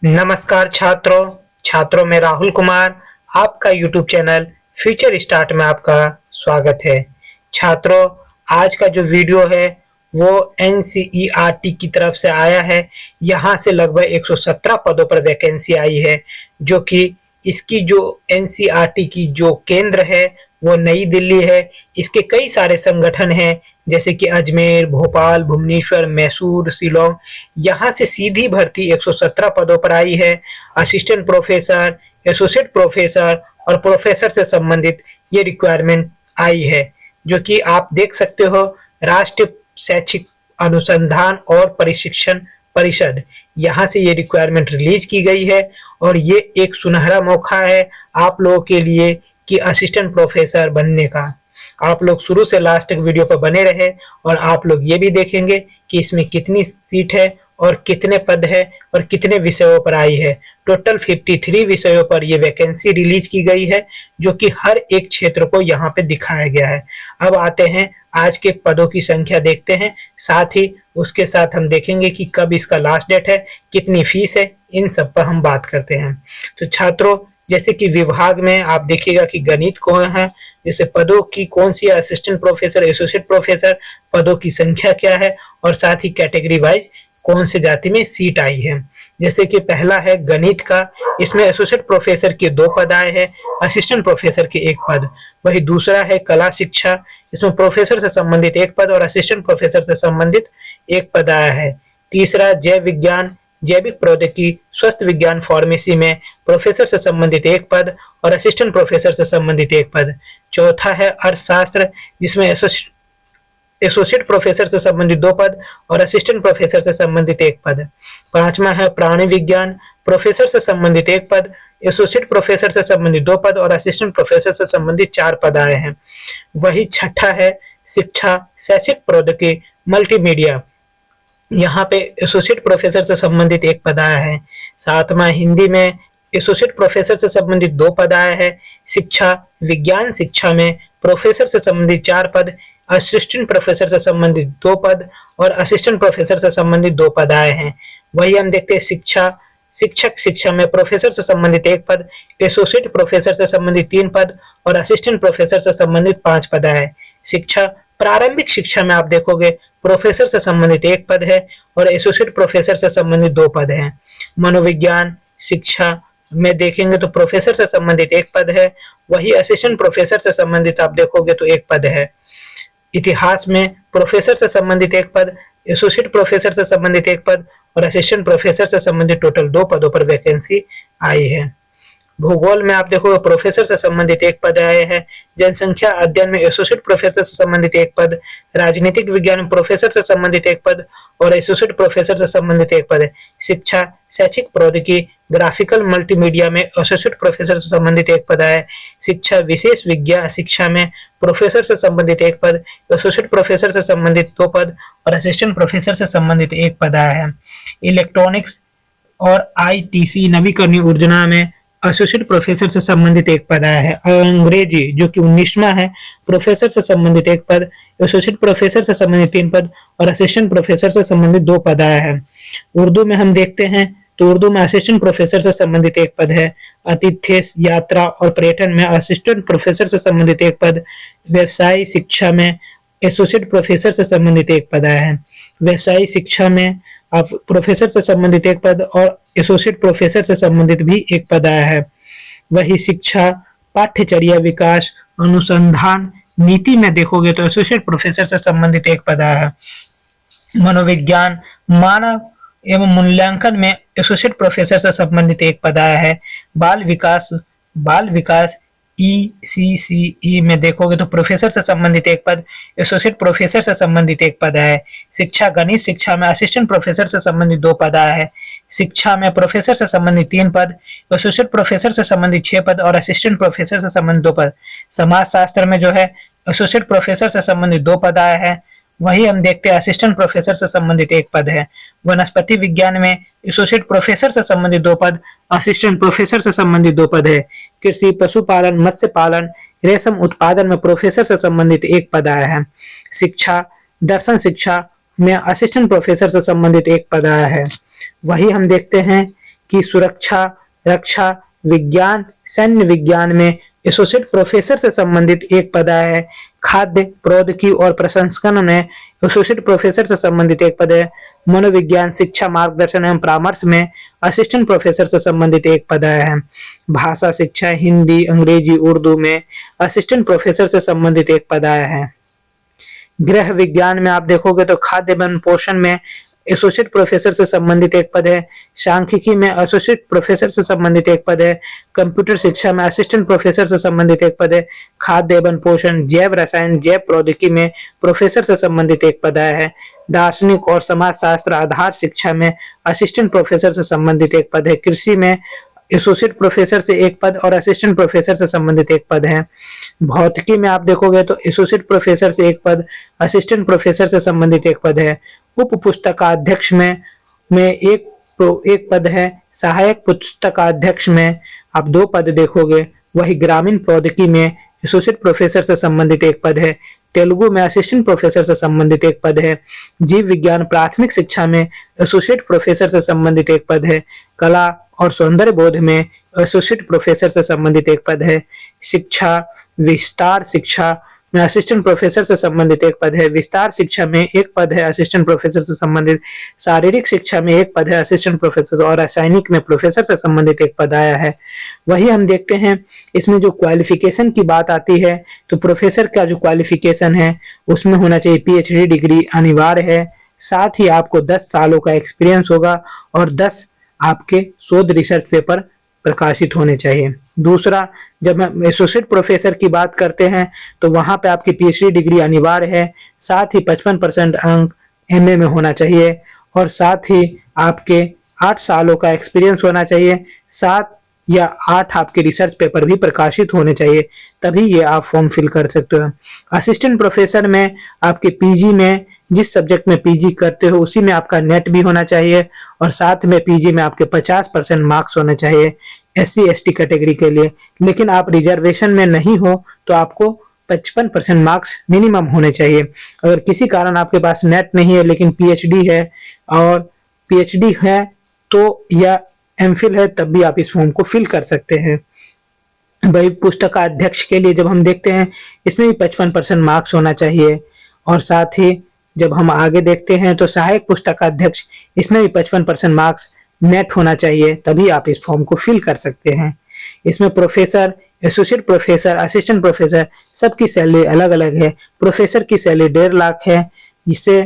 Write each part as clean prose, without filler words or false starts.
नमस्कार छात्रों में राहुल कुमार आपका यूट्यूब चैनल फ्यूचर स्टार्ट में आपका स्वागत है। छात्रों, आज का जो वीडियो है वो एनसीईआरटी की तरफ से आया है। यहाँ से लगभग 117 पदों पर वैकेंसी आई है, जो कि इसकी जो एनसीईआरटी की जो केंद्र है वो नई दिल्ली है। इसके कई सारे संगठन हैं, जैसे कि अजमेर, भोपाल, भुवनेश्वर, मैसूर, शिलोंग। यहाँ से सीधी भर्ती 117 पदों पर आई है। असिस्टेंट प्रोफेसर, एसोसिएट प्रोफेसर और प्रोफेसर से संबंधित ये रिक्वायरमेंट आई है, जो कि आप देख सकते हो। राष्ट्रीय शैक्षिक अनुसंधान और प्रशिक्षण परिषद, यहाँ से ये रिक्वायरमेंट रिलीज की गई है और ये एक सुनहरा मौका है आप लोगों के लिए कि असिस्टेंट प्रोफेसर बनने का। आप लोग शुरू से लास्ट तक वीडियो पर बने रहे और आप लोग ये भी देखेंगे कि इसमें कितनी सीट है और कितने पद है और कितने विषयों पर आई है। टोटल 53 विषयों पर ये वैकेंसी रिलीज की गई है, जो कि हर एक क्षेत्र को यहाँ पे दिखाया गया है। अब आते हैं आज के पदों की संख्या देखते हैं, साथ ही उसके साथ हम देखेंगे कि कब इसका लास्ट डेट है, कितनी फीस है, इन सब पर हम बात करते हैं। तो छात्रों, जैसे कि विभाग में आप देखिएगा कि गणित कौन है, जैसे पदों की कौन सी असिस्टेंट प्रोफेसर, एसोसिएट प्रोफेसर, पदों की संख्या क्या है और साथ ही कैटेगरी वाइज कौन से जाति में सीट आई है। जैसे कि पहला है गणित का, इसमें एसोसिएट प्रोफेसर के 2 पद आए हैं, असिस्टेंट प्रोफेसर के 1 पद। वही दूसरा है कला शिक्षा, इसमें प्रोफेसर से संबंधित 1 पद और असिस्टेंट प्रोफेसर से संबंधित 1 पद आया है। तीसरा जैव विज्ञान, जैविक प्रौद्योगिकी, स्वस्थ विज्ञान, फार्मेसी में प्रोफेसर से संबंधित 1 पद और असिस्टेंट प्रोफेसर से संबंधित 1 पद। चौथा है अर्थशास्त्र, जिसमें एसोसिएट प्रोफेसर से संबंधित 2 पद और असिस्टेंट प्रोफेसर से संबंधित 1 पद। पांचवा है प्राणी विज्ञान, प्रोफेसर से संबंधित 1 पद, एसोसिएट प्रोफेसर से संबंधित 2 पद और असिस्टेंट प्रोफेसर से संबंधित 4 पद आए हैं। वही छठा है शिक्षा, शैक्षिक प्रौद्योगिकी, मल्टीमीडिया, यहाँ पे एसोसिएट प्रोफेसर से संबंधित 1 पद आया है। सातवां हिंदी में एसोसिएट प्रोफेसर से संबंधित 2 पद आया है। शिक्षा विज्ञान शिक्षा में प्रोफेसर से संबंधित 4 पद, असिस्टेंट प्रोफेसर से संबंधित 2 पद और असिस्टेंट प्रोफेसर से संबंधित 2 पद आए हैं। वही हम देखते हैं शिक्षक शिक्षा में प्रोफेसर से संबंधित 1 पद, एसोसिएट प्रोफेसर से संबंधित 3 पद और असिस्टेंट प्रोफेसर से संबंधित 5 पद आए। शिक्षा प्रारंभिक शिक्षा में आप देखोगे प्रोफेसर से संबंधित 1 पद है और एसोसिएट प्रोफेसर से संबंधित 2 पद हैं। मनोविज्ञान शिक्षा में देखेंगे तो प्रोफेसर से संबंधित 1 पद है, वही असिस्टेंट प्रोफेसर से संबंधित आप देखोगे तो 1 पद है। इतिहास में प्रोफेसर से संबंधित 1 पद, एसोसिएट प्रोफेसर से संबंधित 1 पद और असिस्टेंट प्रोफेसर से संबंधित टोटल 2 पदों पर वैकेंसी आई है। भूगोल में आप देखोगे प्रोफेसर से संबंधित 1 पद आए हैं। जनसंख्या अध्ययन में एसोसिएट प्रोफेसर से संबंधित 1 पद, राजनीतिक विज्ञान में प्रोफेसर से संबंधित 1 पद और एसोसिएट प्रोफेसर से संबंधित 1 पद है। शिक्षा शैक्षिक प्रौद्योगिकी, ग्राफिकल मल्टीमीडिया में एसोसिएट प्रोफेसर से संबंधित 1 पद है। शिक्षा विशेष विज्ञान शिक्षा में प्रोफेसर से संबंधित 1 पद, एसोसिएट प्रोफेसर से संबंधित 2 पद और असिस्टेंट प्रोफेसर से संबंधित 1 पद आया है। इलेक्ट्रॉनिक्स और आईटीसी नवीकरणीय ऊर्जा में एसोसिएट प्रोफेसर से संबंधित 1 पद आया है। अंग्रेजी जो कि 19वां है, प्रोफेसर से संबंधित 1 पद, एसोसिएट प्रोफेसर से संबंधित 3 पद और असिस्टेंट प्रोफेसर से संबंधित 2 पद आया है। उर्दू में हम देखते हैं तो उर्दू में असिस्टेंट प्रोफेसर से संबंधित 1 पद है। आतिथ्य यात्रा और पर्यटन में असिस्टेंट प्रोफेसर से संबंधित 1 पद, व्यवसाय शिक्षा में एसोसिएट प्रोफेसर से संबंधित 1 पद आया है। व्यवसायिक शिक्षा में आप प्रोफेसर से संबंधित 1 पद और एसोसिएट प्रोफेसर से संबंधित भी 1 पद आया है। वही शिक्षा पाठ्यचर्या विकास अनुसंधान नीति में देखोगे तो एसोसिएट प्रोफेसर से संबंधित 1 पद आया है। मनोविज्ञान मानव एवं मूल्यांकन में एसोसिएट प्रोफेसर से संबंधित 1 पद आया है। बाल विकास ECCE में देखोगे तो प्रोफेसर से संबंधित 1 पद, एसोसिएट प्रोफेसर से संबंधित 1 पद है। शिक्षा गणित शिक्षा में असिस्टेंट प्रोफेसर से संबंधित 2 पद आया है। शिक्षा में प्रोफेसर से संबंधित 3 पद, एसोसिएट प्रोफेसर से संबंधित 6 पद और असिस्टेंट प्रोफेसर से संबंधित 2 पद। समाजशास्त्र में जो है एसोसिएट प्रोफेसर से संबंधित 2 पद आया है। वही हम देखते हैं असिस्टेंट प्रोफेसर से संबंधित 1 पद है। वनस्पति विज्ञान में एसोसिएट प्रोफेसर से संबंधित 2 पद, असिस्टेंट प्रोफेसर से संबंधित 2 पद है। कृषि पशुपालन मत्स्य पालन रेशम उत्पादन में प्रोफेसर से संबंधित 1 पद आया है। शिक्षा दर्शन शिक्षा में असिस्टेंट प्रोफेसर से संबंधित 1 पद आया है। वही हम देखते हैं की सुरक्षा, रक्षा विज्ञान, सैन्य विज्ञान में एसोसिएट प्रोफेसर से संबंधित एक पद आया है। खाद्य प्रौद्योगिकी और प्रसंस्करण में एसोसिएट प्रोफेसर से संबंधित एक पद है। मनोविज्ञान, शिक्षा, मार्गदर्शन एवं परामर्श में असिस्टेंट प्रोफेसर से संबंधित एक पद आया है। भाषा शिक्षा, हिंदी, अंग्रेजी, उर्दू में असिस्टेंट प्रोफेसर से संबंधित एक पद आया है। गृह विज्ञान में आप देखोगे तो खाद्य एवं पोषण में एसोसिएट प्रोफेसर से संबंधित एक पद है। सांख्यिकी में एसोसिएट प्रोफेसर से संबंधित एक पद है। कंप्यूटर शिक्षा में असिस्टेंट प्रोफेसर से संबंधित एक पद है। खाद्य एवं पोषण, जैव रसायन, जैव प्रौद्योगिकी में प्रोफेसर से संबंधित एक पद आया है। दार्शनिक और समाजशास्त्र आधार शिक्षा में असिस्टेंट प्रोफेसर से संबंधित एक पद है। कृषि में एसोसिएट प्रोफेसर से एक पद और असिस्टेंट प्रोफेसर से संबंधित एक पद है। भौतिकी में आप देखोगे तो एसोसिएट प्रोफेसर से एक पद, असिस्टेंट प्रोफेसर से संबंधित एक पद है। उप पुस्तकाध्यक्ष में एक पद है। सहायक पुस्तकाध्यक्ष में आप 2 पद देखोगे। वही ग्रामीण प्रौद्योगिकी में एसोसिएट प्रोफेसर से संबंधित एक पद है। तेलुगु में असिस्टेंट प्रोफेसर से संबंधित एक पद है। जीव विज्ञान प्राथमिक शिक्षा में एसोसिएट प्रोफेसर से संबंधित एक पद है। कला और सौंदर्य बोध में एसोसिएट प्रोफेसर से संबंधित एक पद है। शिक्षा विस्तार शिक्षा में असिस्टेंट प्रोफेसर से संबंधित एक पद है। विस्तार शिक्षा में एक पद है असिस्टेंट प्रोफेसर से संबंधित। शारीरिक शिक्षा में एक पद है असिस्टेंट प्रोफेसर और रासायनिक में प्रोफेसर से संबंधित एक पद आया है। वही हम देखते हैं इसमें जो क्वालिफिकेशन की बात आती है तो प्रोफेसर का जो क्वालिफिकेशन है उसमें होना चाहिए पीएचडी डिग्री अनिवार्य है। साथ ही आपको 10 सालों का एक्सपीरियंस होगा और 10 आपके शोध रिसर्च पेपर प्रकाशित होने चाहिए। दूसरा, जब हम एसोसिएट प्रोफेसर की बात करते हैं तो वहां पे आपकी पीएचडी डिग्री अनिवार्य है। साथ ही 55% अंक एमए में होना चाहिए और साथ ही आपके 8 सालों का एक्सपीरियंस होना चाहिए। 7 या 8 आपके रिसर्च पेपर भी प्रकाशित होने चाहिए, तभी ये आप फॉर्म फिल कर सकते हो। असिस्टेंट प्रोफेसर में आपके पीजी में जिस सब्जेक्ट में पीजी करते हो उसी में आपका नेट भी होना चाहिए और साथ में पीजी में आपके 50% मार्क्स होने चाहिए एससी एसटी कैटेगरी के लिए। लेकिन आप रिजर्वेशन में नहीं हो तो आपको 55% मार्क्स मिनिमम होने चाहिए। अगर किसी कारण आपके पास नेट नहीं है लेकिन पीएचडी है और पीएचडी है तो या एमफिल है तब भी आप इस फॉर्म को फिल कर सकते हैं। वही पुस्तकाध्यक्ष के लिए जब हम देखते हैं इसमें भी 55% मार्क्स होना चाहिए और साथ ही जब हम आगे देखते हैं तो सहायक पुस्तकाध्यक्ष इसमें भी 55% मार्क्स नेट होना चाहिए, तभी आप इस फॉर्म को फिल कर सकते हैं। इसमें professor, associate professor, assistant professor सबकी सैलरी अलग अलग है। प्रोफेसर की सैलरी 1.5 लाख है, जिससे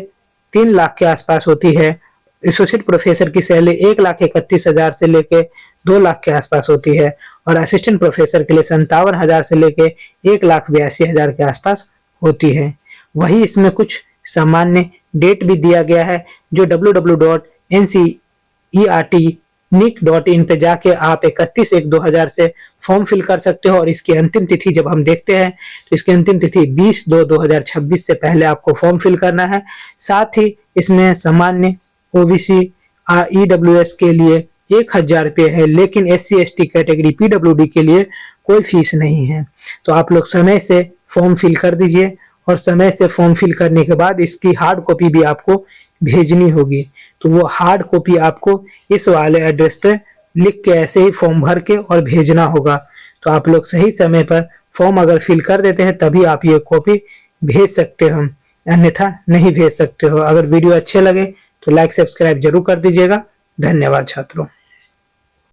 3 लाख के आसपास होती है। एसोसिएट प्रोफेसर की सैलरी 1,31,000 से लेके 2 लाख के आसपास होती है और असिस्टेंट प्रोफेसर के लिए 57,000 से लेके 1,82,000 के आसपास होती है। वही इसमें कुछ सामान्य डेट भी दिया गया है जो www.ncert.nic.in पे जाके आप 31/1/2000 से फॉर्म फिल कर सकते हो और इसकी अंतिम तिथि जब हम देखते हैं तो इसकी अंतिम तिथि 20/2/2026 से पहले आपको फॉर्म फिल करना है। साथ ही इसमें सामान्य ओबीसी ईडब्ल्यूएस के लिए 1,000 रुपये है, लेकिन एससी एसटी कैटेगरी पीडब्ल्यूडी के लिए कोई फीस नहीं है। तो आप लोग समय से फॉर्म फिल कर दीजिए और समय से फॉर्म फिल करने के बाद इसकी हार्ड कॉपी भी आपको भेजनी होगी। तो वो हार्ड कॉपी आपको इस वाले एड्रेस पे लिख के ऐसे ही फॉर्म भर के और भेजना होगा। तो आप लोग सही समय पर फॉर्म अगर फिल कर देते हैं तभी आप ये कॉपी भेज सकते हो, अन्यथा नहीं भेज सकते हो। अगर वीडियो अच्छे लगे तो लाइक सब्सक्राइब जरूर कर दीजिएगा। धन्यवाद छात्रों।